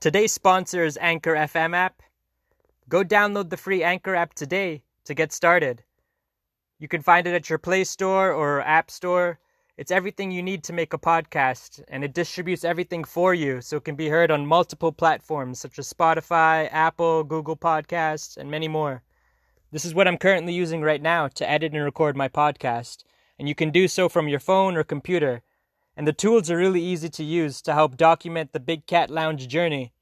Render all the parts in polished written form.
Today's sponsor is Anchor FM app. Go download the free Anchor app today to get started. You can find it at your Play Store or App Store. It's everything you need to make a podcast, and it distributes everything for you so it can be heard on multiple platforms such as Spotify, Apple, Google Podcasts, and many more. This is what I'm currently using right now to edit and record my podcast, and you can do so from your phone or computer. And the tools are really easy to use to help document the Big Cat Lounge journey.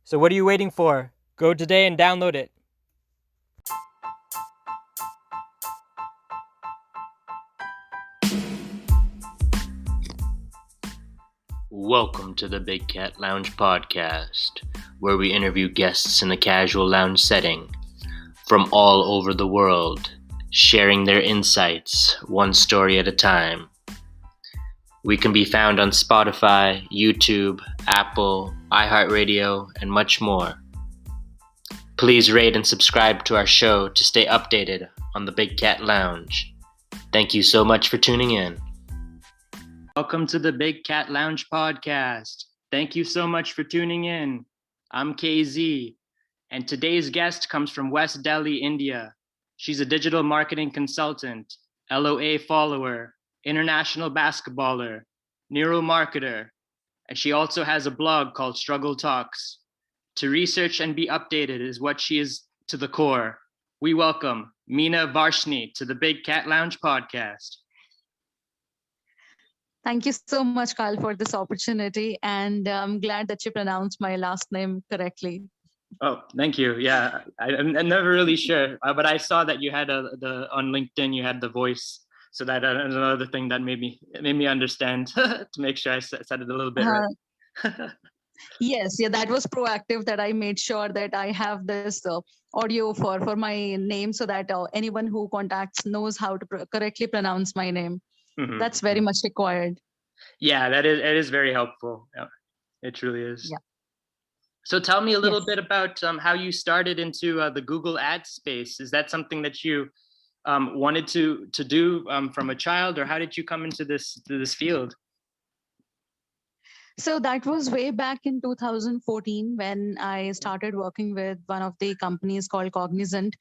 So what are you waiting for? Go today and download it. Welcome to the Big Cat Lounge podcast, where we interview guests in a casual lounge setting from all over the world, sharing their insights one story at a time. We can be found on Spotify, YouTube, Apple, iHeartRadio, and much more. Please rate and subscribe to our show to stay updated on the Big Cat Lounge. Thank you so much for tuning in. Welcome to the Big Cat Lounge podcast. Thank you so much for tuning in. I'm KZ, and today's guest comes from West Delhi, India. She's a digital marketing consultant, LOA follower, international basketballer, neuromarketer, and she also has a blog called Struggletalks. To research and be updated is what she is to the core. We welcome Meena Varshney to the Big Cat Lounge podcast. Thank you so much, Carl, for this opportunity. And I'm glad that you pronounced my last name correctly. Oh, thank you. Yeah, I'm never really sure, but I saw that you had on LinkedIn, you had the voice. So that is another thing that made me understand to make sure I said it a little bit right. Yes, that was proactive that I made sure that I have this audio for my name so that anyone who contacts knows how to correctly pronounce my name. Mm-hmm. That's very much required. Yeah, it is very helpful. Yeah, it truly is. Yeah. So tell me a little bit about how you started into the Google Ads space. Is that something that you wanted to do from a child, or how did you come into this field? So that was way back in 2014 when I started working with one of the companies called Cognizant.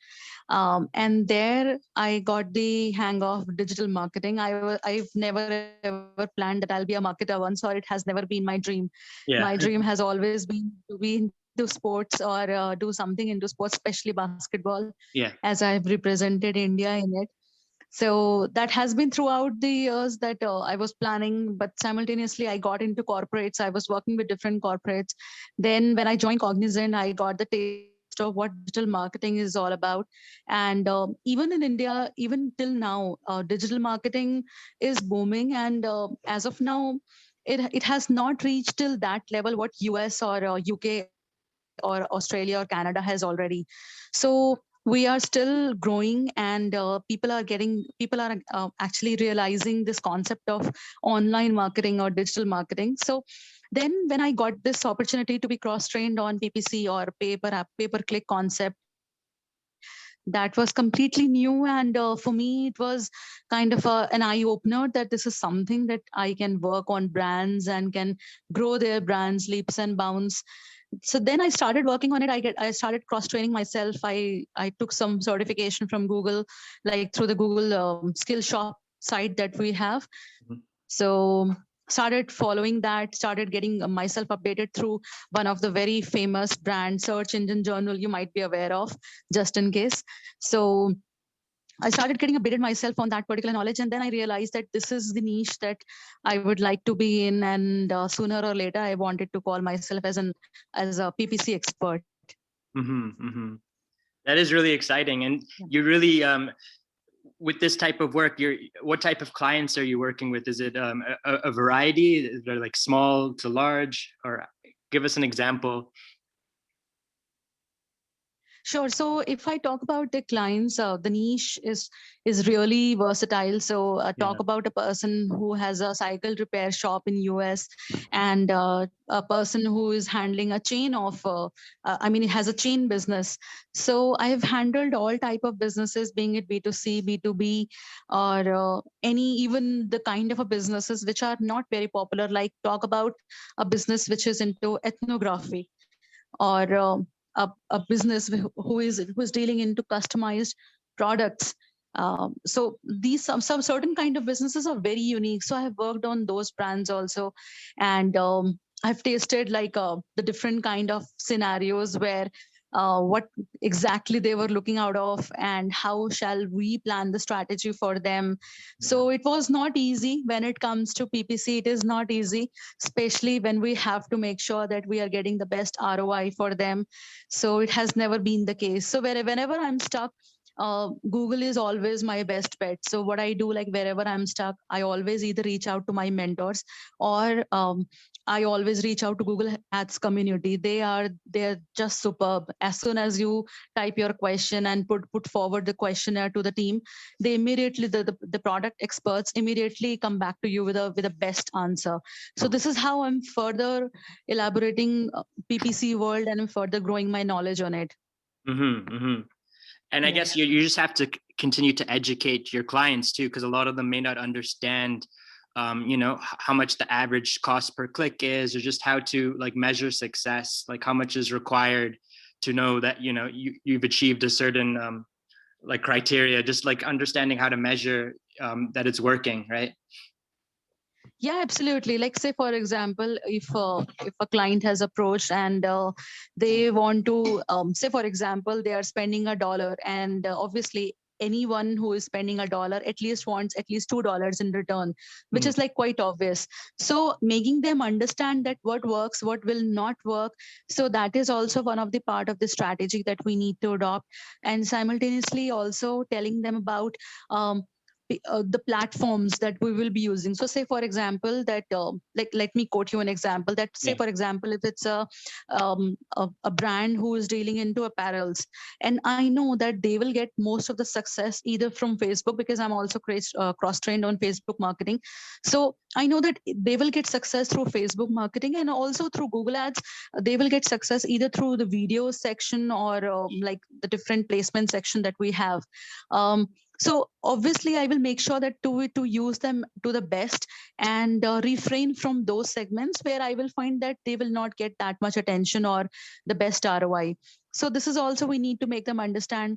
And there I got the hang of digital marketing. I've never ever planned that I'll be a marketer once, or it has never been my dream. Yeah. My dream has always been to be into sports or do something into sports, especially basketball, as I've represented India in it. So that has been throughout the years that I was planning, but simultaneously I got into corporates. I was working with different corporates. Then when I joined Cognizant, I got the taste of what digital marketing is all about. And even in India, even till now, digital marketing is booming. And as of now, it has not reached till that level what US or UK or Australia or Canada has already. So we are still growing, and people are actually realizing this concept of online marketing or digital marketing. So then when I got this opportunity to be cross-trained on PPC or pay-per-click concept, that was completely new. And for me, it was kind of an eye-opener that this is something that I can work on brands and can grow their brands leaps and bounds. So then I started working on it. I started cross-training myself. I took some certification from Google, like through the Google skill shop site that we have. Mm-hmm. So started following that, started getting myself updated through one of the very famous brand search engine journal you might be aware of, just in case. So I started getting updated myself on that particular knowledge, and then I realized that this is the niche that I would like to be in, and sooner or later I wanted to call myself as a PPC expert. Mm-hmm, mm-hmm. That is really exciting, and you really with this type of work, what type of clients are you working with? Is it a variety? Is there like small to large, or give us an example? Sure. So if I talk about the clients, the niche is really versatile. So Yeah. talk about a person who has a cycle repair shop in US, and a person who is handling a chain of, I mean, it has a chain business. So I have handled all type of businesses, being it B2C, B2B, or any even the kind of a businesses which are not very popular. Like talk about a business which is into ethnography, or a business who is dealing into customized products. So these some certain kind of businesses are very unique. So I have worked on those brands also, and I've tasted like the different kind of scenarios where what exactly they were looking out of, and how shall we plan the strategy for them. So it was not easy when it comes to PPC. It is not easy, especially when we have to make sure that we are getting the best ROI for them. So it has never been the case. So whenever I'm stuck, Google is always my best bet. So what I do, like wherever I'm stuck, I always either reach out to my mentors, or I always reach out to Google Ads community. They're just superb. As soon as you type your question and put forward the questionnaire to the team, they immediately the product experts immediately come back to you with a best answer. So this is how I'm further elaborating PPC world, and I'm further growing my knowledge on it. Mm-hmm, mm-hmm. And I Yeah. guess you just have to continue to educate your clients too, because a lot of them may not understand, how much the average cost per click is, or just how to like measure success, like how much is required to know that, you've achieved a certain like criteria, just like understanding how to measure that it's working, right? Yeah, absolutely. Like say for example, if a client has approached, and they want to say for example they are spending $1, and obviously anyone who is spending $1 at least wants at least $2 in return, which Mhm. is like quite obvious. So making them understand that what works, what will not work. So that is also one of the part of the strategy that we need to adopt, and simultaneously also telling them about um, the platforms that we will be using. So say for example that like let me quote you an example, that say Yeah. for example if it's a brand who is dealing into apparels, and I know that they will get most of the success either from Facebook, because I'm also cross trained on Facebook marketing. So I know that they will get success through Facebook marketing, and also through Google Ads. They will get success either through the video section, or like the different placement section that we have. So obviously I will make sure that to use them to the best, and refrain from those segments where I will find that they will not get that much attention or the best ROI. So this is also we need to make them understand,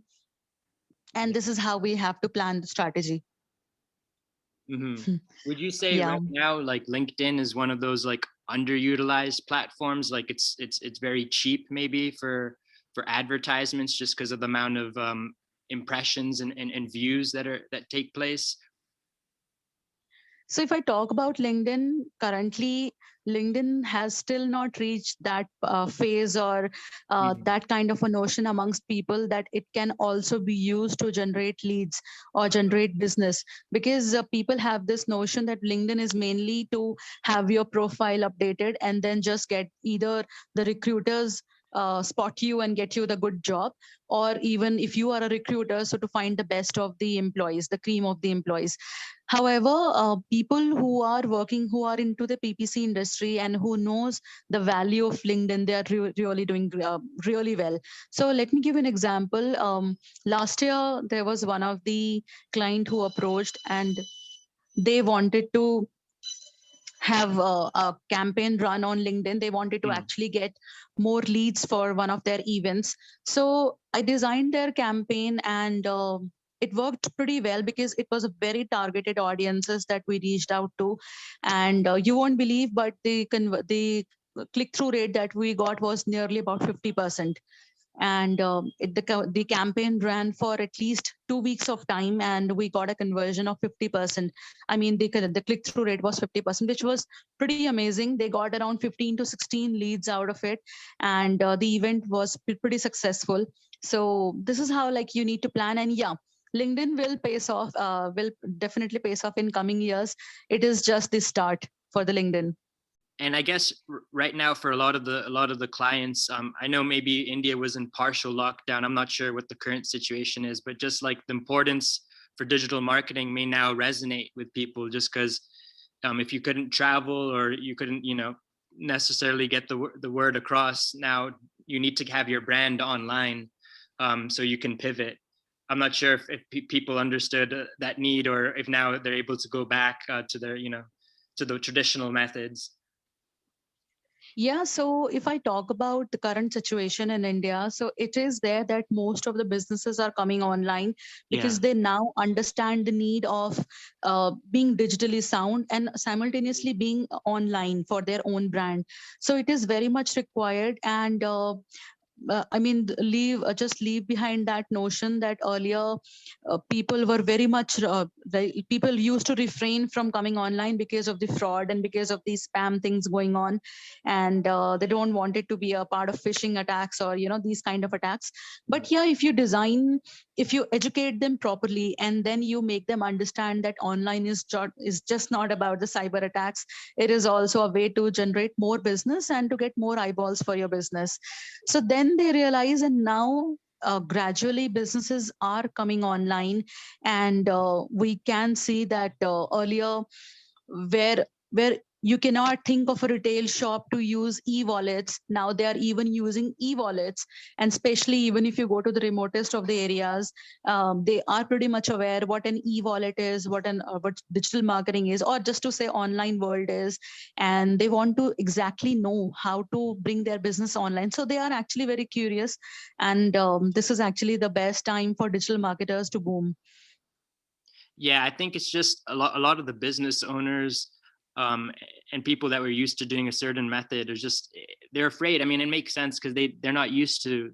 and this is how we have to plan the strategy. Mm-hmm. Would you say Yeah. right now, like LinkedIn is one of those like underutilized platforms? Like it's very cheap maybe for advertisements, just because of the amount of impressions and views that take place. So if I talk about LinkedIn, currently LinkedIn has still not reached that phase, or Mhm. that kind of a notion amongst people that it can also be used to generate leads or generate business. Because people have this notion that LinkedIn is mainly to have your profile updated, and then just get either the recruiters spot you and get you the good job, or even if you are a recruiter, so to find the best of the employees, the cream of the employees. However, people who are working, who are into the PPC industry and who knows the value of LinkedIn, they are really doing really well. So let me give you an example. Last year, there was one of the client who approached, and they wanted to have a campaign run on LinkedIn. They wanted to Mm. actually get more leads for one of their events. So I designed their campaign, and it worked pretty well because it was a very targeted audiences that we reached out to. And you won't believe, but the click through rate that we got was nearly about 50%. And the campaign ran for at least 2 weeks of time, and we got a conversion of 50%. I mean, the click through rate was 50%, which was pretty amazing. They got around 15 to 16 leads out of it, and the event was pretty successful. So this is how like you need to plan. And yeah, LinkedIn will pays off, will definitely pays off in coming years. It is just the start for the LinkedIn. And I guess right now for a lot of the clients, I know maybe India was in partial lockdown. I'm not sure what the current situation is, but just like the importance for digital marketing may now resonate with people, just because if you couldn't travel or you couldn't, necessarily get the word across, now you need to have your brand online, so you can pivot. I'm not sure if people understood that need, or if now they're able to go back to their, to the traditional methods. Yeah, so if I talk about the current situation in India, so it is there that most of the businesses are coming online Yeah. because they now understand the need of being digitally sound and simultaneously being online for their own brand. So it is very much required. And I mean, just leave behind that notion that earlier people were very much people used to refrain from coming online because of the fraud and because of these spam things going on, and they don't want it to be a part of phishing attacks or these kind of attacks. But yeah, if you educate them properly and then you make them understand that online is just not about the cyber attacks, it is also a way to generate more business and to get more eyeballs for your business. So then they realize, and now gradually businesses are coming online, and we can see that earlier where you cannot think of a retail shop to use e-wallets, now they are even using e-wallets. And especially even if you go to the remotest of the areas, they are pretty much aware what an e-wallet is, what digital marketing is, or just to say online world is, and they want to exactly know how to bring their business online. So they are actually very curious, and this is actually the best time for digital marketers to boom. Yeah, I think it's just a lot of the business owners, um, and people that were used to doing a certain method are just, they're afraid. I mean, it makes sense because they're not used to,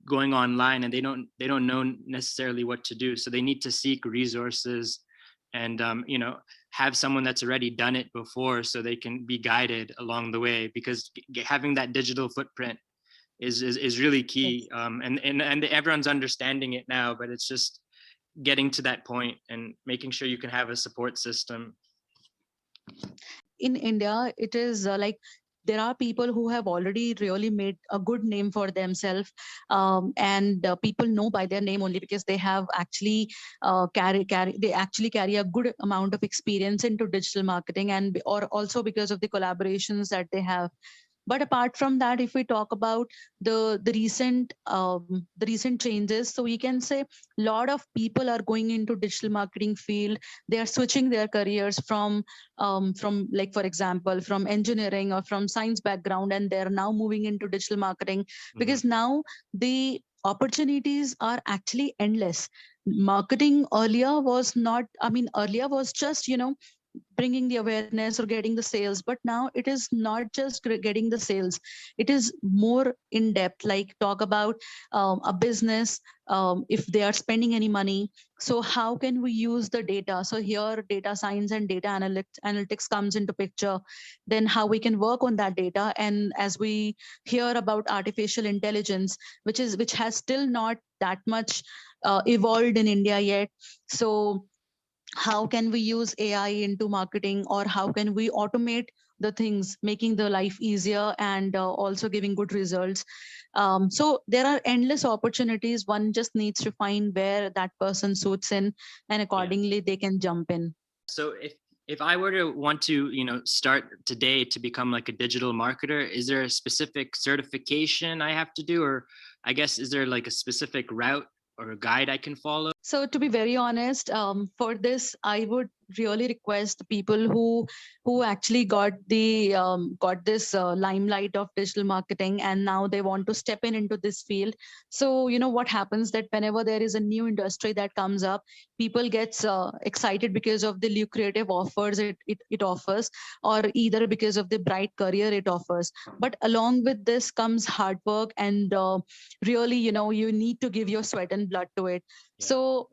going online, and they don't know necessarily what to do. So they need to seek resources, and have someone that's already done it before, so they can be guided along the way, because having that digital footprint is really key. And everyone's understanding it now, but it's just getting to that point and making sure you can have a support system. In India, it is like there are people who have already really made a good name for themselves, and people know by their name only because they have actually they actually carry a good amount of experience into digital marketing, and or also because of the collaborations that they have. But apart from that, if we talk about the recent changes, so we can say a lot of people are going into digital marketing field. They are switching their careers from like, for example, from engineering or from science background, and they're now moving into digital marketing because now the opportunities are actually endless. Marketing earlier was not, I mean, earlier was just bringing the awareness or getting the sales, but now it is not just getting the sales. It is more in depth, like talk about a business, if they are spending any money, so how can we use the data? So here data science and data analytics comes into picture. Then how we can work on that data, and as we hear about artificial intelligence, which has still not that much evolved in India yet. So how can we use AI into marketing, or how can we automate the things, making the life easier and also giving good results. So there are endless opportunities. One just needs to find where that person suits in, and accordingly they can jump in. So if I were to want to, start today to become like a digital marketer, is there a specific certification I have to do, or I guess is there like a specific route or a guide I can follow? So to be very honest, for this, I would really request the people who actually got this limelight of digital marketing, and now they want to step in into this field. So what happens that whenever there is a new industry that comes up, people gets excited because of the lucrative offers it offers, or either because of the bright career it offers. But along with this comes hard work, and really you need to give your sweat and blood to it. So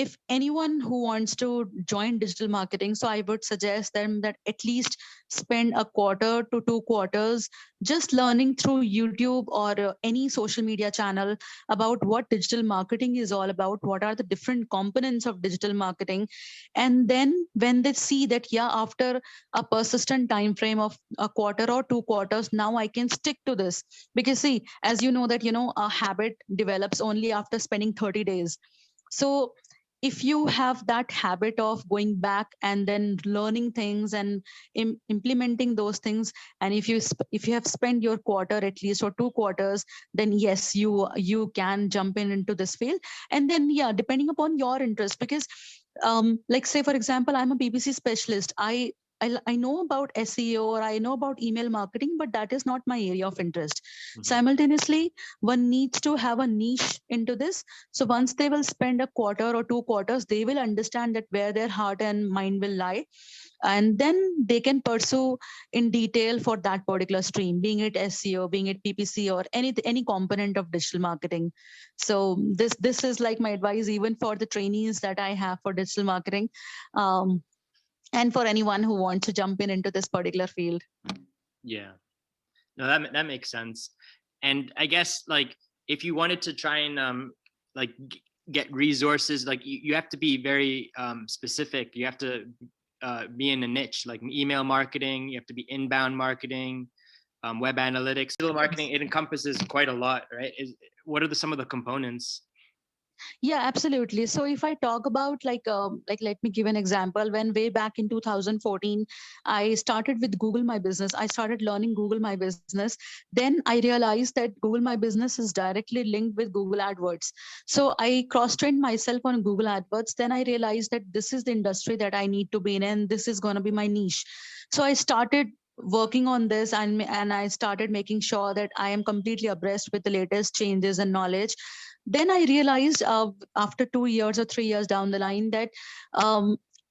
if anyone who wants to join digital marketing, so I would suggest them that at least spend a quarter to 2 quarters just learning through YouTube or any social media channel about what digital marketing is all about, what are the different components of digital marketing. And then when they see that, yeah, after a persistent time frame of a quarter or 2 quarters, now I can stick to this. Because see, as you know that, a habit develops only after spending 30 days. So if you have that habit of going back and then learning things and implementing those things, and if you have spent your quarter at least or 2 quarters, then yes, you can jump into this field. And then, yeah, depending upon your interest, because like say for example, I'm a bbc specialist. I know about SEO or I know about email marketing, but that is not my area of interest. Simultaneously, one needs to have a niche into this. So once they will spend a quarter or 2 quarters, they will understand that where their heart and mind will lie. And then they can pursue in detail for that particular stream, being it SEO, being it PPC, or any component of digital marketing. So this is like my advice, even for the trainees that I have for digital marketing. And for anyone who wants to jump into this particular field. Yeah, no, that makes sense. And I guess like if you wanted to try and like get resources, like you have to be very specific. You have to be in a niche, like email marketing. You have to be inbound marketing, web analytics, digital marketing. It encompasses quite a lot, right? What are some of the components? Yeah, absolutely. So if I talk about like let me give an example. When way back in 2014, I started with Google My Business. I started learning Google My Business. Then I realized that Google My Business is directly linked with Google AdWords. So I cross-trained myself on Google AdWords. Then I realized that this is the industry that I need to be in, and this is going to be my niche. So I started working on this, and I started making sure that I am completely abreast with the latest changes and knowledge. Then I realized after 2 years or 3 years down the line that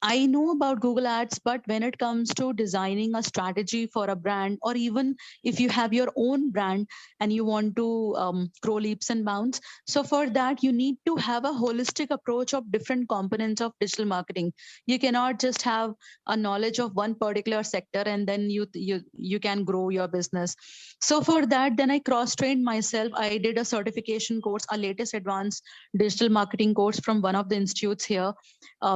I know about Google Ads, but when it comes to designing a strategy for a brand, or even if you have your own brand and you want to grow leaps and bounds, so for that you need to have a holistic approach of different components of digital marketing. You cannot just have a knowledge of one particular sector and then you can grow your business. So for that, then I cross trained myself. I did a certification course, a latest advanced digital marketing course from one of the institutes here.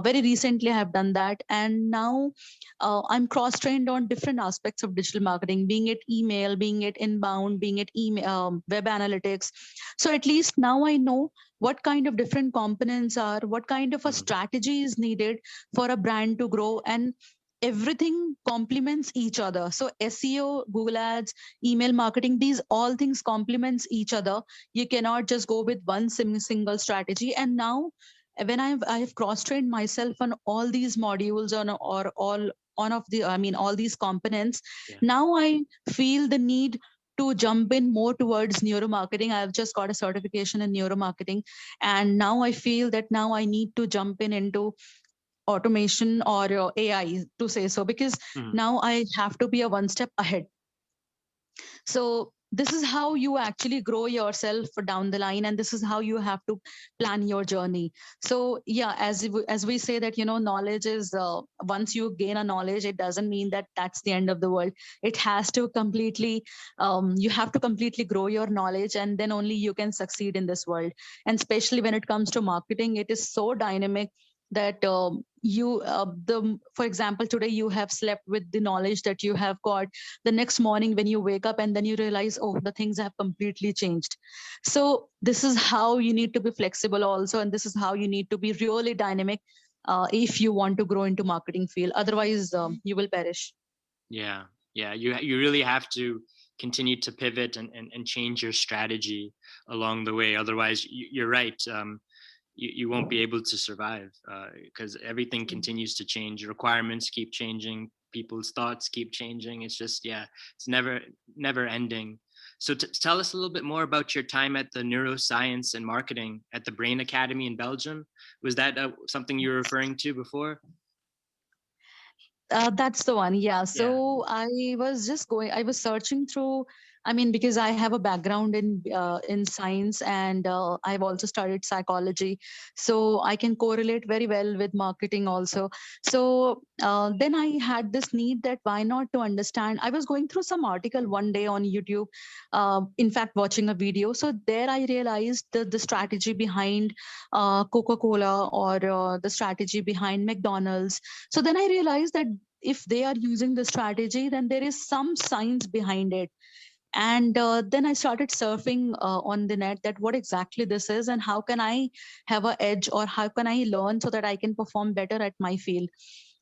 Very recently I have done that, and now I'm cross trained on different aspects of digital marketing, being it email, being it inbound, being it email, web analytics. So at least now I know what kind of different components are, what kind of a strategy is needed for a brand to grow, and everything complements each other. So SEO, Google Ads, email marketing, these all things complements each other. You cannot just go with one single strategy. And now when I've cross trained myself on all these modules on or all on of the I mean all these components, now I feel the need to jump in more towards neuromarketing. I've just got a certification in neuromarketing, and now I feel that now I need to jump into automation or AI, to say so, because now I have to be a one step ahead. So this is how you actually grow yourself down the line, and this is how you have to plan your journey. So yeah, as we say that, knowledge is once you gain a knowledge, it doesn't mean that that's the end of the world. It has to completely you have to completely grow your knowledge, and then only you can succeed in this world. And especially when it comes to marketing, it is so dynamic that for example, today you have slept with the knowledge that you have got. The next morning when you wake up, and then you realize, oh, the things have completely changed. So this is how you need to be flexible also, and this is how you need to be really dynamic if you want to grow into marketing field. Otherwise you will perish. Yeah, you really have to continue to pivot and change your strategy along the way. Otherwise, you're right. You won't be able to survive because everything continues to change. Requirements keep changing. People's thoughts keep changing. It's just, it's never ending. So tell us a little bit more about your time at the neuroscience and marketing at the Brain Academy in Belgium. Was that something you were referring to before? That's the one. Yeah. So I was searching through I mean, because I have a background in science, and I've also studied psychology, so I can correlate very well with marketing also. So then I had this need that why not to understand. I was going through some article one day on YouTube, in fact, watching a video. So there I realized the strategy behind Coca-Cola, or the strategy behind McDonald's. So then I realized that if they are using the strategy, then there is some science behind it. And then I started surfing on the net, that what exactly this is and how can I have a edge, or how can I learn so that I can perform better at my field.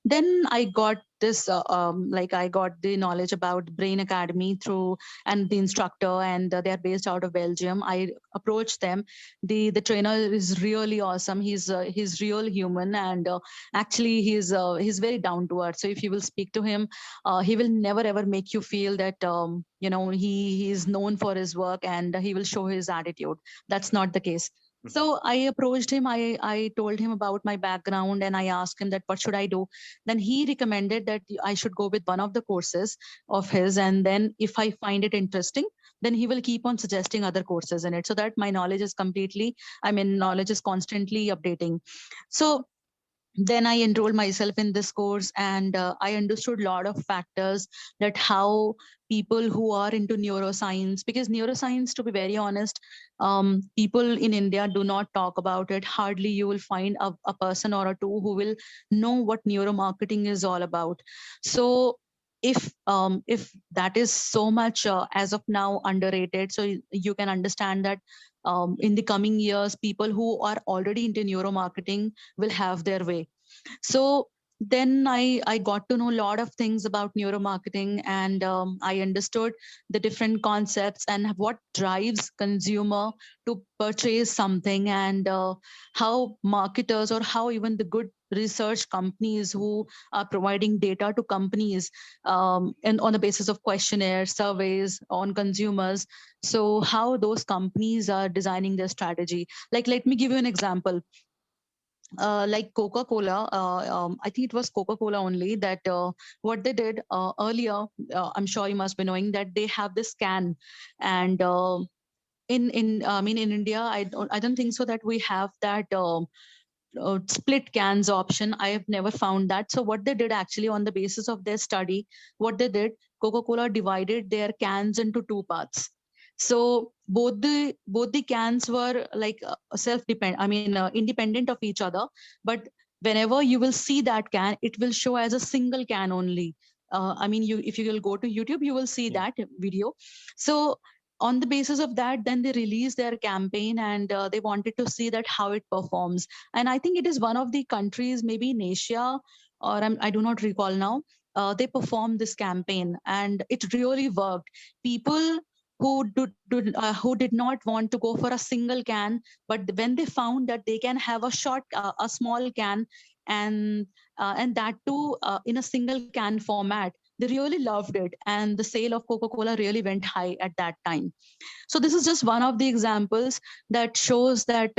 Then I got this like I got the knowledge about Brain Academy through, and the instructor, and they're based out of Belgium. I approached them. The trainer is really awesome. He's real human, and actually he's very down to earth. So if you will speak to him, he will never ever make you feel that he is known for his work and he will show his attitude. That's not the case. So I approached him. I told him about my background, and I asked him that what should I do. Then he recommended that I should go with one of the courses of his, and then if I find it interesting, then he will keep on suggesting other courses in it, so that my knowledge is completely, I mean, knowledge is constantly updating. So then I enrolled myself in this course, and I understood a lot of factors, that how people who are into neuroscience, because neuroscience, to be very honest, people in India do not talk about it. Hardly you will find a person or a two who will know what neuromarketing is all about. So if that is so much as of now underrated, so you can understand that in the coming years, people who are already into neuromarketing will have their way. So then I got to know a lot of things about neuromarketing, and I understood the different concepts and what drives consumer to purchase something, and how marketers, or how even the good research companies who are providing data to companies, and on the basis of questionnaires, surveys on consumers, so how those companies are designing their strategy. Like, let me give you an example. Like Coca-Cola, I think it was Coca-Cola only, that what they did earlier, I'm sure you must be knowing that they have this can, and in I mean, in India, I don't think so that we have that split cans option. I have never found that. So what they did, actually, on the basis of their study, what they did, Coca-Cola divided their cans into two parts. So both the cans were like self-depend. I mean, independent of each other. But whenever you will see that can, it will show as a single can only. I mean, you if you will go to YouTube, you will see that video. So on the basis of that, then they released their campaign, and they wanted to see that how it performs. And I think it is one of the countries, maybe in Asia, or I do not recall now. They performed this campaign, and it really worked. People who did not want to go for a single can, but when they found that they can have a small can, and that too in a single can format, they really loved it, and the sale of Coca-Cola really went high at that time. So this is just one of the examples that shows that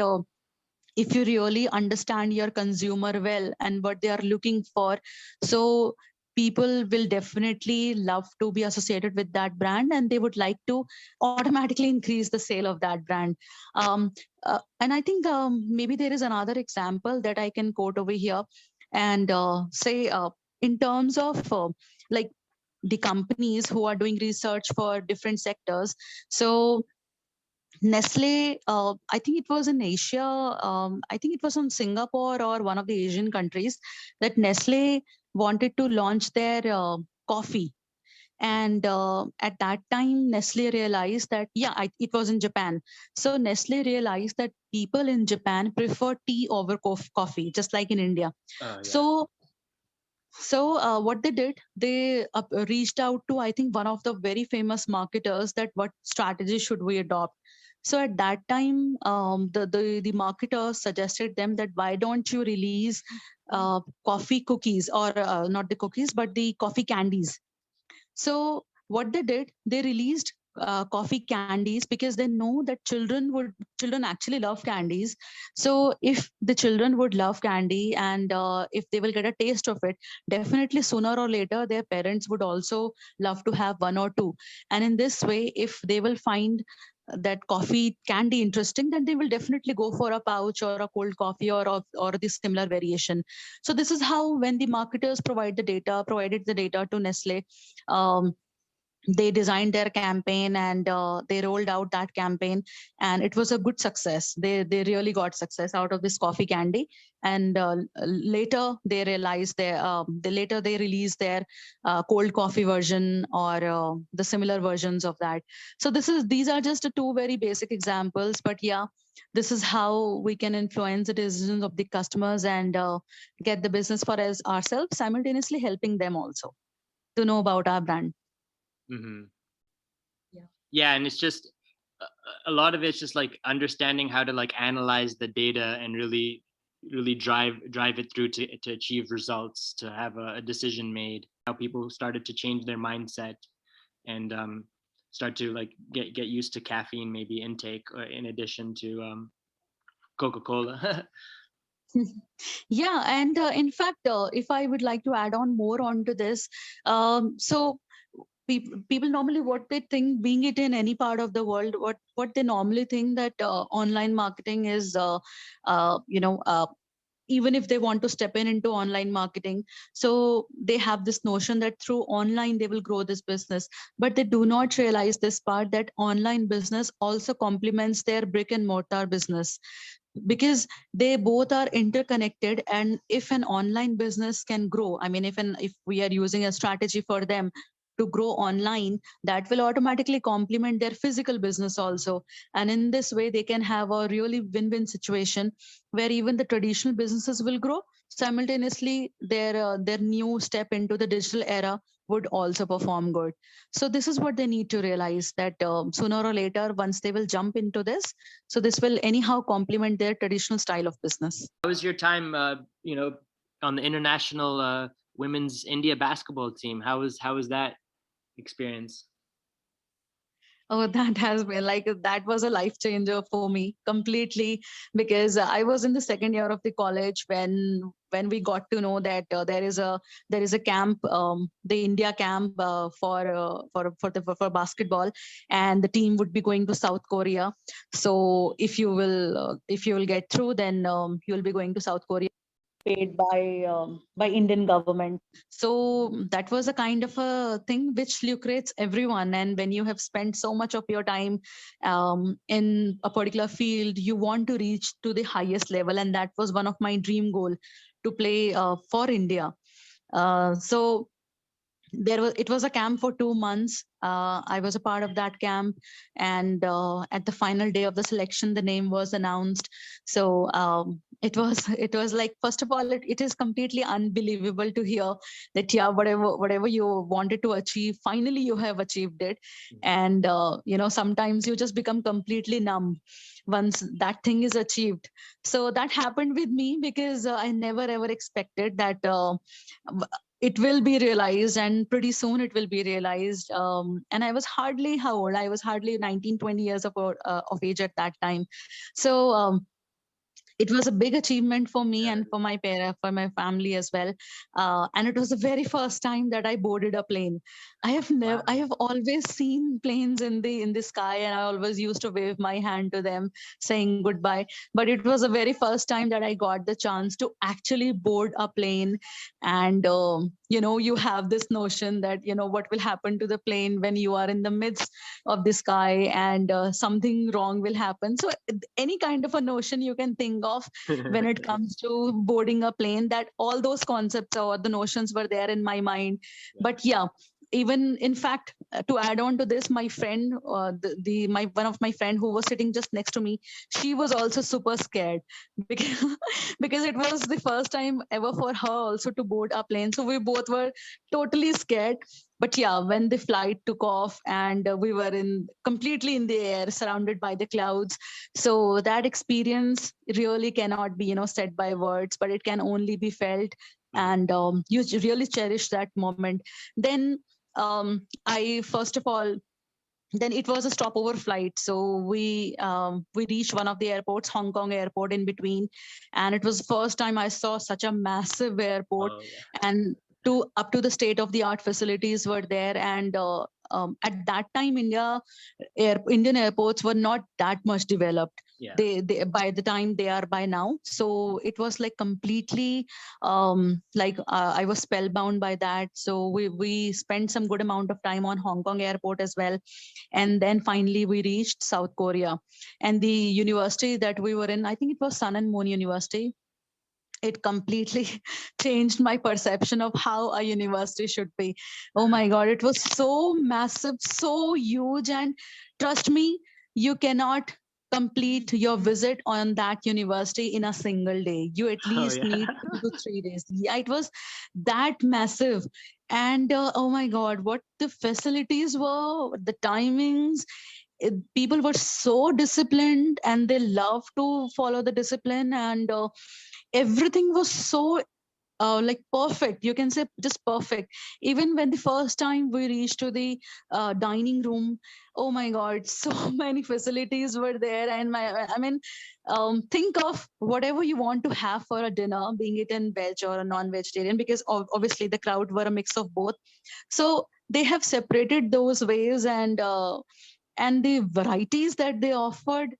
if you really understand your consumer well and what they are looking for, so people will definitely love to be associated with that brand, and they would like to automatically increase the sale of that brand. um, and I think maybe there is another example that I can quote over here, and say in terms of like the companies who are doing research for different sectors. So Nestle, I think it was in Asia. I think it was in Singapore or one of the Asian countries, that Nestle wanted to launch their coffee. And at that time, Nestle realized that, yeah, it was in Japan. So Nestle realized that people in Japan prefer tea over coffee, just like in India. So what they did, they reached out to, I think, one of the very famous marketers, that what strategy should we adopt. So at that time, the marketer suggested them that why don't you release coffee cookies, or not the cookies, but the coffee candies. So what they did, they released coffee candies because they know that children actually love candies. So if the children would love candy, and if they will get a taste of it, definitely sooner or later their parents would also love to have one or two. And in this way, if they will find that coffee candy interesting, then they will definitely go for a pouch or a cold coffee, or the similar variation. So this is how, when the marketers provided the data to Nestle, um, they designed their campaign, and they rolled out that campaign, and it was a good success. They really got success out of this coffee candy. And later they realized later they released their cold coffee version, or the similar versions of that. So these are just two very basic examples, but yeah, this is how we can influence the decisions of the customers, and get the business for us ourselves, simultaneously helping them also to know about our brand. Mm-hmm. Yeah. Yeah, and it's just a lot of it's just like understanding how to like analyze the data and really drive it through to achieve results, to have a decision made. How people started to change their mindset and start to like get used to caffeine maybe intake in addition to Coca-Cola. Yeah, and in fact, if I would like to add on more onto this, so people normally, what they think, being it in any part of the world, what they normally think, that online marketing is, even if they want to step into online marketing, so they have this notion that through online they will grow this business. But they do not realize this part, that online business also complements their brick and mortar business, because they both are interconnected. And if an online business can grow, I mean, if we are using a strategy for them to grow online, that will automatically complement their physical business also. And in this way they can have a really win-win situation, where even the traditional businesses will grow, simultaneously their new step into the digital era would also perform good. So this is what they need to realize, that sooner or later, once they will jump into this, so this will anyhow complement their traditional style of business. How was your time, on the international women's India basketball team? How was that experience? Oh, that has been like, that was a life changer for me completely, because I was in the second year of the college when we got to know that there is a camp, the India camp, for basketball, and the team would be going to South Korea. So if you will get through, then you'll be going to South Korea, paid by Indian government. So that was a kind of a thing which lucrates everyone. And when you have spent so much of your time in a particular field, you want to reach to the highest level, and that was one of my dream goal, to play for India. So it was a camp for 2 months. I was a part of that camp, and at the final day of the selection, the name was announced. So it was like, first of all, it is completely unbelievable to hear that, yeah, whatever you wanted to achieve, finally you have achieved it. And sometimes you just become completely numb once that thing is achieved. So that happened with me, because I never ever expected that it will be realized, and pretty soon it will be realized. And I was hardly, how old, I was hardly 19, 20 years of age at that time. So it was a big achievement for me, and for my parents, for my family as well. And it was the very first time that I boarded a plane. I have always seen planes in the sky, and I always used to wave my hand to them, saying goodbye. But it was the very first time that I got the chance to actually board a plane. And you have this notion that, what will happen to the plane when you are in the midst of the sky, and something wrong will happen. So any kind of a notion you can think of when it comes to boarding a plane, that all those concepts or the notions were there in my mind. But yeah, even in fact, to add on to this, my friend, the my one of my friend who was sitting just next to me, she was also super scared, because because it was the first time ever for her also to board a plane. So we both were totally scared. But yeah, when the flight took off, and we were in completely in the air, surrounded by the clouds, so that experience really cannot be said by words, but it can only be felt. And you really cherish that moment. Then I first of all then it was a stopover flight, so we reached one of the airports, Hong Kong airport, in between. And it was the first time I saw such a massive airport. Oh yeah. And to up to the state of the art facilities were there. And at that time, Indian airports were not that much developed. Yeah. They by the time they are by now, so it was like completely I was spellbound by that. So we spent some good amount of time on Hong Kong airport as well. And then finally we reached South Korea. And the university that we were in, I think it was Sun and Moon University, it completely changed my perception of how a university should be. Oh my God, it was so massive, so huge. And trust me, you cannot complete your visit on that university in a single day. You at Oh least yeah. need 2 to 3 days. Yeah, it was that massive. And oh my God, what the facilities were, the timings, people were so disciplined and they love to follow the discipline. And everything was so like perfect, you can say just perfect. Even when the first time we reached to the dining room, oh my God, so many facilities were there. And I mean, think of whatever you want to have for a dinner, being it in veg or a non-vegetarian, because obviously the crowd were a mix of both. So they have separated those ways. And the varieties that they offered,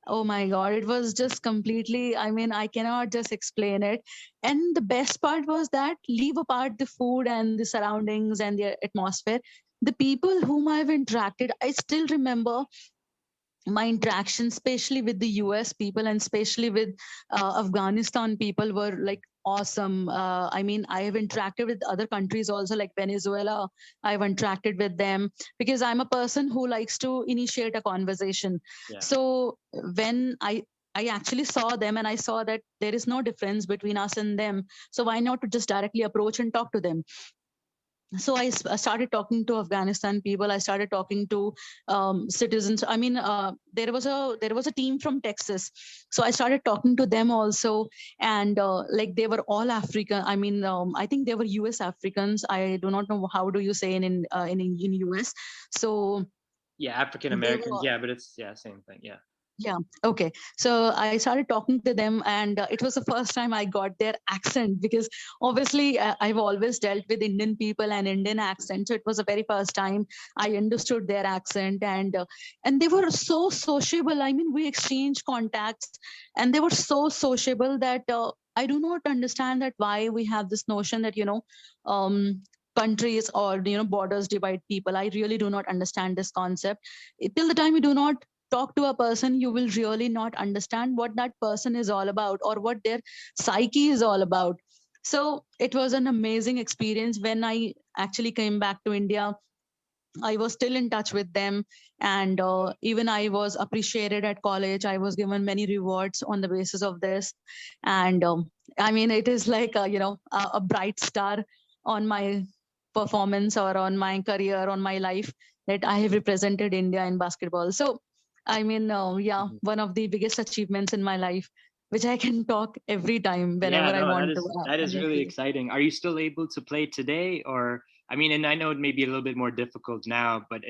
oh my God, it was just completely, I mean, I cannot just explain it. And the best part was that, leave apart the food and the surroundings and the atmosphere, the people whom I've interacted, I still remember my interaction, especially with the US people and especially with Afghanistan people, were like awesome. I mean, I have interacted with other countries also, like Venezuela. I've interacted with them because I'm a person who likes to initiate a conversation. Yeah. So when I actually saw them and I saw that there is no difference between us and them. So why not to just directly approach and talk to them? So I started talking to Afghanistan people. I started talking to citizens. I mean, there was a team from Texas, so I started talking to them also. And like they were all African. I mean, I think they were US Africans. I do not know how do you say in US. So Yeah, African they Americans. were, Yeah, but it's yeah, same thing. Yeah. yeah. Okay. So I started talking to them, and it was the first time I got their accent, because obviously I've always dealt with Indian people and Indian accent. So it was the very first time I understood their accent. And they were so sociable. I mean, we exchanged contacts, and they were so sociable that I do not understand that why we have this notion that, countries or borders divide people. I really do not understand this concept. Till the time you do not talk to a person, you will really not understand what that person is all about or what their psyche is all about. So it was an amazing experience. When I actually came back to India, I was still in touch with them. And even I was appreciated at college. I was given many rewards on the basis of this. And I mean, it is like a bright star on my performance or on my career, on my life, that I have represented India in basketball. So I mean, yeah, Mhm. one of the biggest achievements in my life, which I can talk every time Yeah, whenever I no, want to. that is really Honestly. exciting. Are you still able to play today, or I mean, and I know it may be a little bit more difficult now, but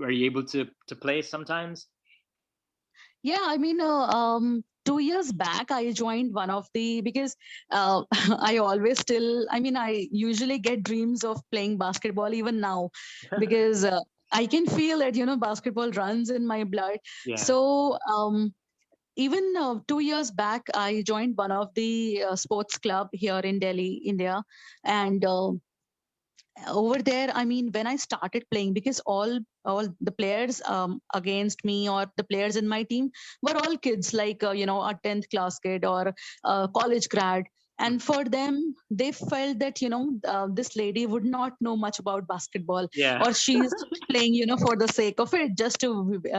are you able to play sometimes? Yeah, I mean, 2 years back, I joined one of the, because I always still, I mean, I usually get dreams of playing basketball even now, because I can feel that, basketball runs in my blood. Yeah. So, even 2 years back, I joined one of the sports club here in Delhi, India. And over there, I mean, when I started playing, because all the players against me, or the players in my team, were all kids, like a 10th class kid or a college grad. Mm. And for them, they felt that this lady would not know much about basketball, Yeah. or she's just playing for the sake of it, just to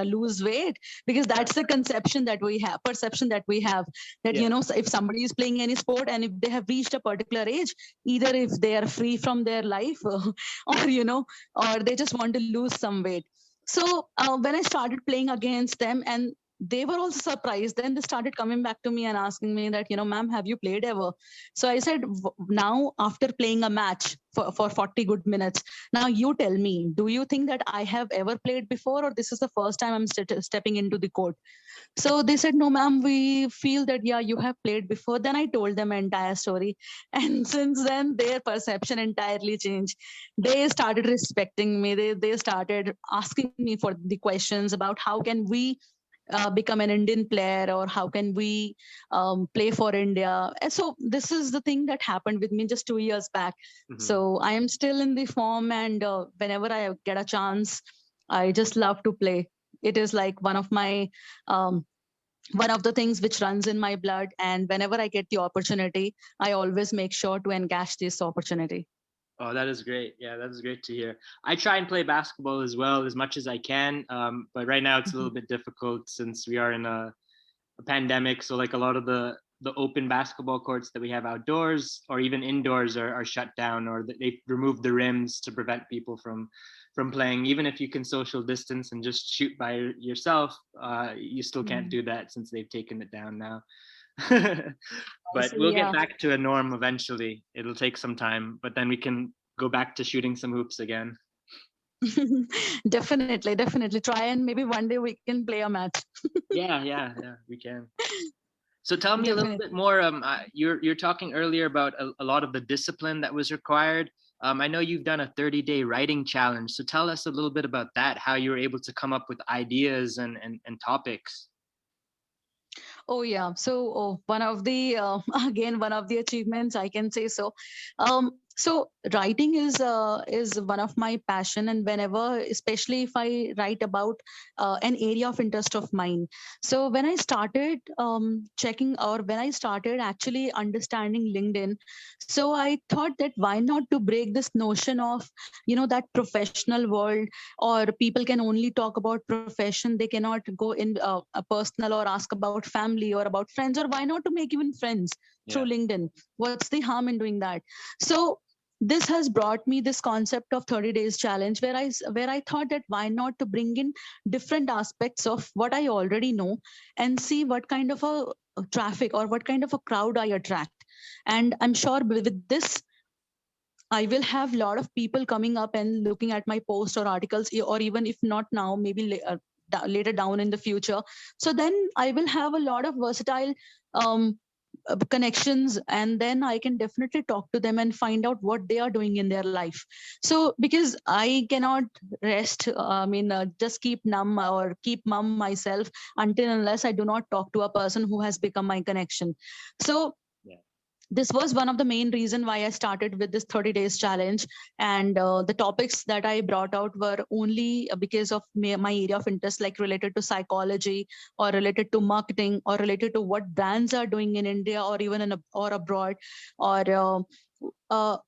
lose weight. Because Yeah. that's the conception that we have, perception that we have, that Yeah. if somebody is playing any sport and if they have reached a particular age, either if they are free from their life or or they just want to lose some weight. So when I started playing against them, and they were also surprised. Then they started coming back to me and asking me that, ma'am, have you played ever? So I said, now after playing a match for 40 good minutes, now you tell me, do you think that I have ever played before, or this is the first time I'm stepping into the court? So they said, no, ma'am, we feel that, yeah, you have played before. Then I told them entire story. And since then, their perception entirely changed. They started respecting me. They started asking me for the questions about how can we become an Indian player, or how can we play for India. And so this is the thing that happened with me just 2 years back. So I am still in the form, and whenever I get a chance, I just love to play. It is like um, one of the things which runs in my blood, and whenever I get the opportunity, I always make sure to encash this opportunity. Oh, that is great. Yeah, that is great to hear. I try and play basketball as well as much as I can, but right now it's a little bit difficult since we are in a pandemic. So like a lot of the open basketball courts that we have outdoors or even indoors are shut down, or they've removed the rims to prevent people from playing. Even if you can social distance and just shoot by yourself, you still can't do that since they've taken it down now. But we'll get back to a norm eventually. It'll take some time, but then we can go back to shooting some hoops again. Definitely try, and maybe one day we can play a match. Yeah, we can. So tell me a little bit more. You're talking earlier about a lot of the discipline that was required. I know you've done a 30-day writing challenge. So tell us a little bit about that, how you were able to come up with ideas and topics. Oh yeah. So one of the again, one of the achievements, I can say so. So writing is one of my passion, and whenever, especially if I write about an area of interest of mine. So when I started checking, or when I started actually understanding LinkedIn, so I thought that why not to break this notion of, that professional world, or people can only talk about profession, they cannot go in a personal, or ask about family or about friends, or why not to make even friends through LinkedIn? What's the harm in doing that? So this has brought me this concept of 30 days challenge, where I thought that why not to bring in different aspects of what I already know, and see what kind of a traffic, or what kind of a crowd I attract. And I'm sure with this, I will have a lot of people coming up and looking at my post or articles, or even if not now, maybe later down in the future. So then I will have a lot of versatile connections, and then I can definitely talk to them and find out what they are doing in their life. So because I cannot rest, just keep numb or keep mum myself until unless I do not talk to a person who has become my connection. So this was one of the main reason why I started with this 30 days challenge. And the topics that I brought out were only because of my area of interest, like related to psychology, or related to marketing, or related to what brands are doing in India, or even or abroad, or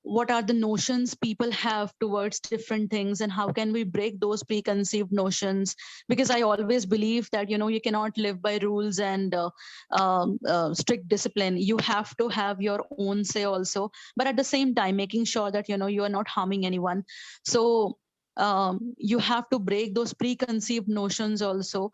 what are the notions people have towards different things, and how can we break those preconceived notions? Because I always believe that, you cannot live by rules and strict discipline. You have to have your own say also, but at the same time making sure that, you are not harming anyone. So you have to break those preconceived notions also.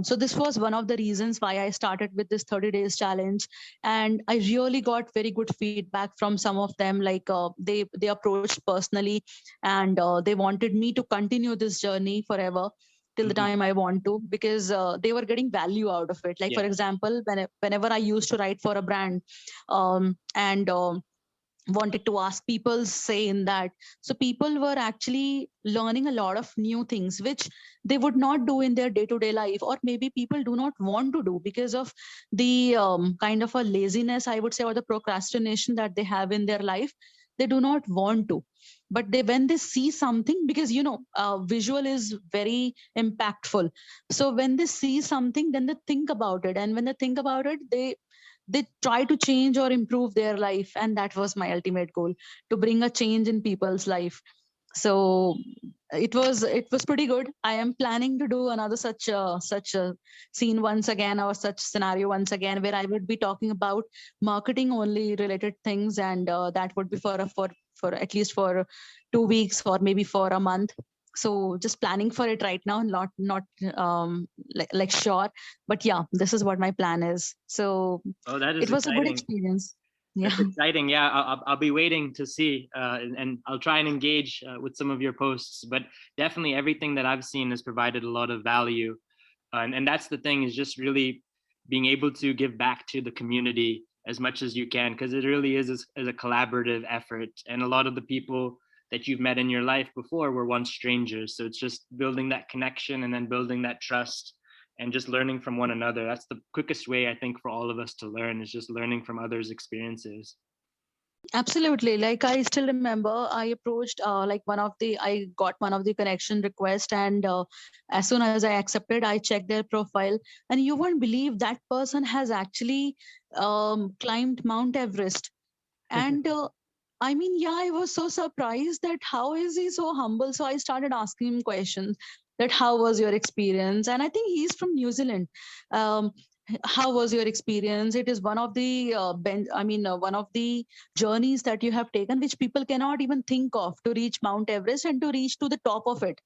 So this was one of the reasons why I started with this 30 days challenge. And I really got very good feedback from some of them. Like they approached personally, and they wanted me to continue this journey forever till the time I want to, because they were getting value out of it. Like, for example, whenever I used to write for a brand, and wanted to ask people's say in that, so people were actually learning a lot of new things which they would not do in their day-to-day life, or maybe people do not want to do because of the kind of a laziness, I would say, or the procrastination that they have in their life. They do not want to, but when they see something, because visual is very impactful. So when they see something, then they think about it, and when they think about it, they try to change or improve their life. And that was my ultimate goal, to bring a change in people's life. So it was pretty good. I am planning to do another such a scene once again, or such scenario once again, where I would be talking about marketing only related things, and that would be for at least for 2 weeks, or maybe for a month. So just planning for it right now, not like sure, but yeah, this is what my plan is. So Oh, that is it was a good exciting. experience. That's Yeah. exciting. Yeah, I'll be waiting to see, and I'll try and engage with some of your posts. But definitely, everything that I've seen has provided a lot of value, and that's the thing, is just really being able to give back to the community as much as you can, because it really is a collaborative effort. And a lot of the people that you've met in your life before were once strangers, so it's just building that connection and then building that trust and just learning from one another. That's the quickest way, I think, for all of us to learn, is just learning from others' experiences. Absolutely. Like I still remember, I approached I got one of the connection request, and as soon as I accepted, I checked their profile, and you won't believe that person has actually climbed Mount Everest. And I mean, yeah, I was so surprised that how is he so humble. So I started asking him questions, that how was your experience? And I think he's from New Zealand. Um, how was your experience? It is one of the one of the journeys that you have taken, which people cannot even think of, to reach Mount Everest and to reach to the top of it.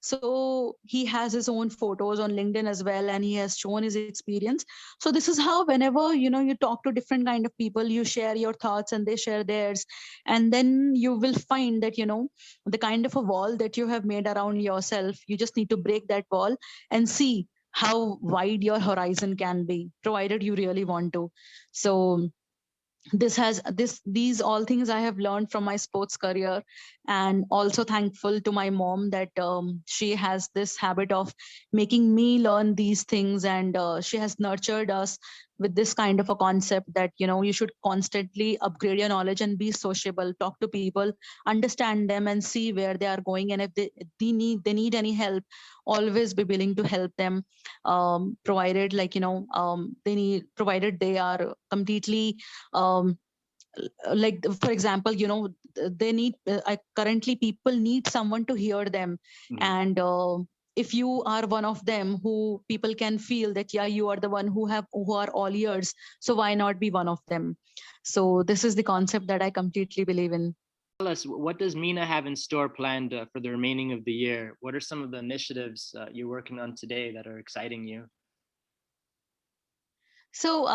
So he has his own photos on LinkedIn as well, and he has shown his experience. So this is how, whenever you talk to different kind of people, you share your thoughts and they share theirs, and then you will find that the kind of a wall that you have made around yourself, you just need to break that wall and see how wide your horizon can be, provided you really want to. So these all things I have learned from my sports career, and also thankful to my mom that she has this habit of making me learn these things, and she has nurtured us with this kind of a concept that you should constantly upgrade your knowledge and be sociable, talk to people, understand them, and see where they are going, and if they need any help, always be willing to help them, provided they need, provided they are completely um, for example, they need currently people need someone to hear them. Mhm. And if you are one of them who people can feel that, yeah, you are the one who are all ears, so why not be one of them? So this is the concept that I completely believe in. Tell us, what does Meena have in store planned for the remaining of the year? What are some of the initiatives you're working on today that are exciting you? So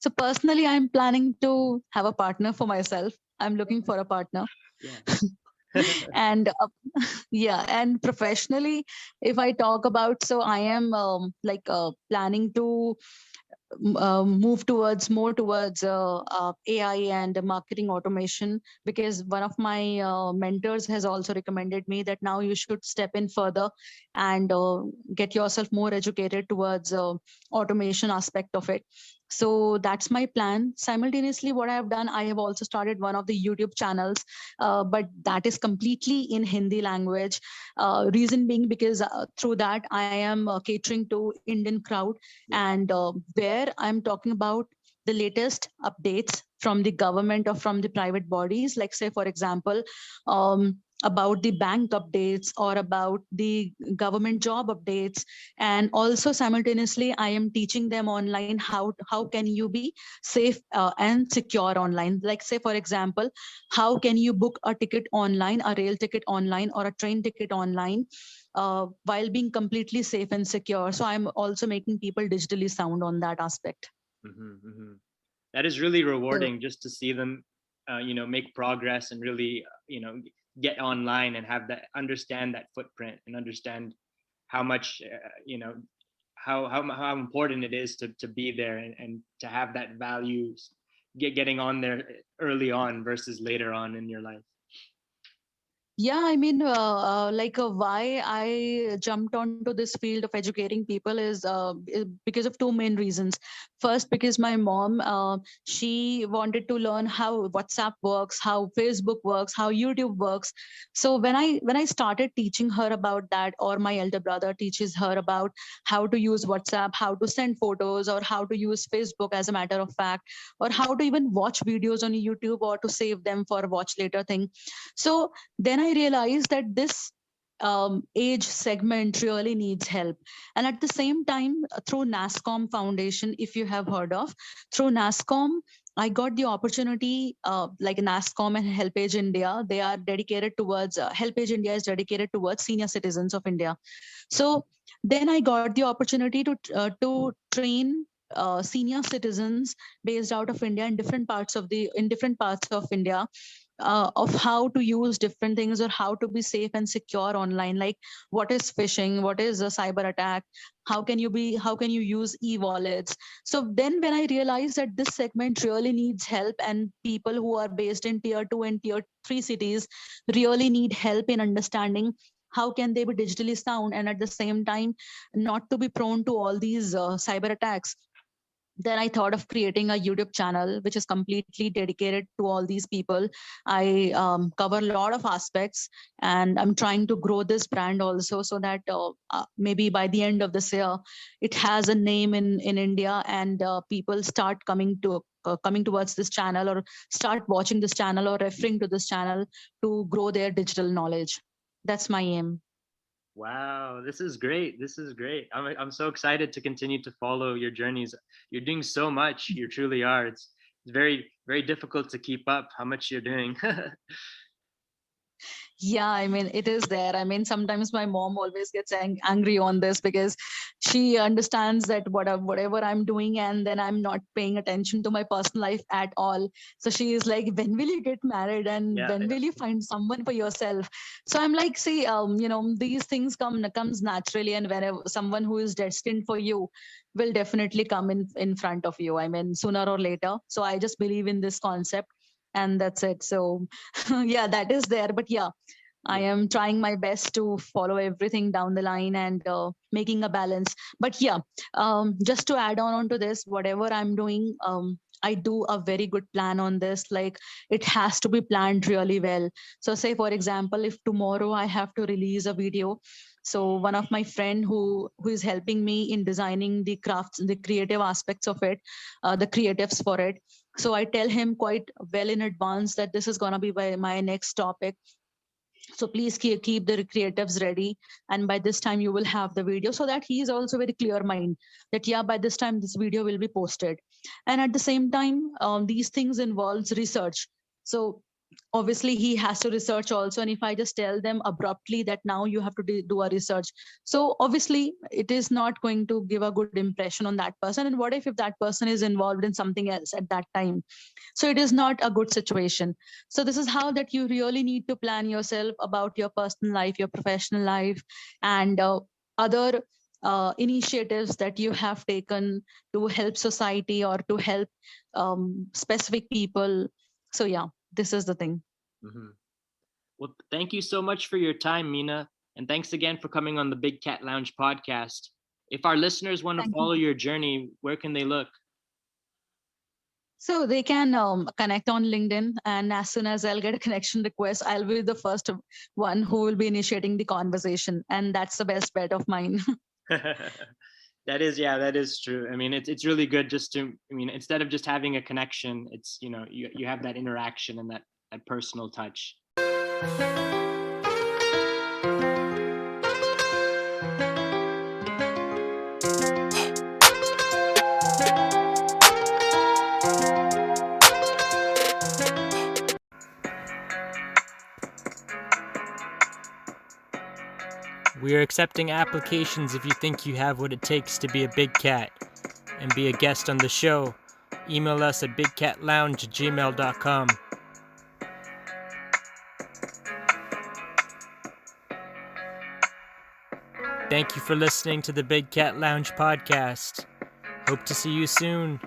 so personally, I'm planning to have a partner for myself. I'm looking for a partner. Yes. And yeah, and professionally, if I talk about, so I am planning to move towards more towards AI and marketing automation, because one of my mentors has also recommended me that now you should step in further and get yourself more educated towards automation aspect of it. So that's my plan. Simultaneously, what I have done, I have also started one of the YouTube channels, but that is completely in Hindi language. Reason being because through that I am catering to Indian crowd, Yeah. and where I'm talking about the latest updates from the government or from the private bodies, like say for example, about the bank updates or about the government job updates. And also simultaneously I am teaching them online how can you be safe and secure online. Like say for example, how can you book a ticket online, a rail ticket online or a train ticket online, while being completely safe and secure. So I'm also making people digitally sound on that aspect. Hmm. Hmm. That is really So rewarding, just to see them, make progress and really, get online and have that, understand that footprint and understand how much, how important it is to be there, and to have that values, getting on there early on versus later on in your life. yeah, I mean, why I jumped onto this field of educating people is because of two main reasons. First, because my mom, she wanted to learn how WhatsApp works, how Facebook works, how YouTube works. So when I started teaching her about that, or my elder brother teaches her about how to use WhatsApp, how to send photos, or how to use Facebook as a matter of fact, or how to even watch videos on YouTube or to save them for watch later thing. So then I realized that this age segment really needs help. And at the same time, through NASCOM Foundation, if you have heard of, through NASCOM, I got the opportunity, like NASSCOM and HelpAge India. They are dedicated towards HelpAge India is dedicated towards senior citizens of India. So then I got the opportunity to train senior citizens based out of India in different parts of India, of how to use different things or how to be safe and secure online, like what is phishing, what is a cyber attack, how can you use e-wallets. So then when I realized that this segment really needs help, and people who are based in tier 2 and tier 3 cities really need help in understanding how can they be digitally sound and at the same time not to be prone to all these cyber attacks, then I thought of creating a YouTube channel which is completely dedicated to all these people. I cover a lot of aspects, and I'm trying to grow this brand also, so that maybe by the end of this year, it has a name in India, and people start coming towards this channel, or start watching this channel, or referring to this channel to grow their digital knowledge. That's my aim. Wow, this is great. This is great. I'm so excited to continue to follow your journeys. You're doing so much. You truly are. It's very very difficult to keep up how much you're doing. Yeah, I mean, it is there. I mean, sometimes my mom always gets angry on this because she understands that whatever I'm doing, and then I'm not paying attention to my personal life at all. So she is like, when will you get married, and Yeah, when will you find someone for yourself? So I'm like, see, these things comes naturally, and whenever someone who is destined for you will definitely come in front of you. I mean, sooner or later. So I just believe in this concept, and that's it. So yeah, that is there. But yeah, I yeah. am trying my best to follow everything down the line, and making a balance. But yeah, just to add on to this, whatever I'm doing, I do a very good plan on this. Like, it has to be planned really well. So say for example, if tomorrow I have to release a video, so one of my friend who is helping me in designing the crafts, the creative aspects of it, the creatives for it. So I tell him quite well in advance that this is gonna be my next topic, so please keep the creatives ready, and by this time you will have the video, so that he is also very clear mind that yeah, by this time this video will be posted. And at the same time, these things involves research. So obviously he has to research also, and if I just tell them abruptly that now you have to do a research, so obviously it is not going to give a good impression on that person. And what if that person is involved in something else at that time? So it is not a good situation. So this is how that you really need to plan yourself about your personal life, your professional life, and other initiatives that you have taken to help society or to help specific people. So yeah, this is the thing. Mhm. Well, thank you so much for your time, Meena, and thanks again for coming on the Big Cat Lounge podcast. If our listeners want to Thank you. follow your journey, where can they look? So they can connect on LinkedIn, and as soon as I'll get a connection request, I'll be the first one who will be initiating the conversation, and that's the best bet of mine. That is, yeah, that is true. I mean, it's really good just to, I mean, instead of just having a connection, it's, you have that interaction and that personal touch. We are accepting applications if you think you have what it takes to be a big cat and be a guest on the show. Email us at bigcatlounge@gmail.com. Thank you for listening to the Big Cat Lounge podcast. Hope to see you soon.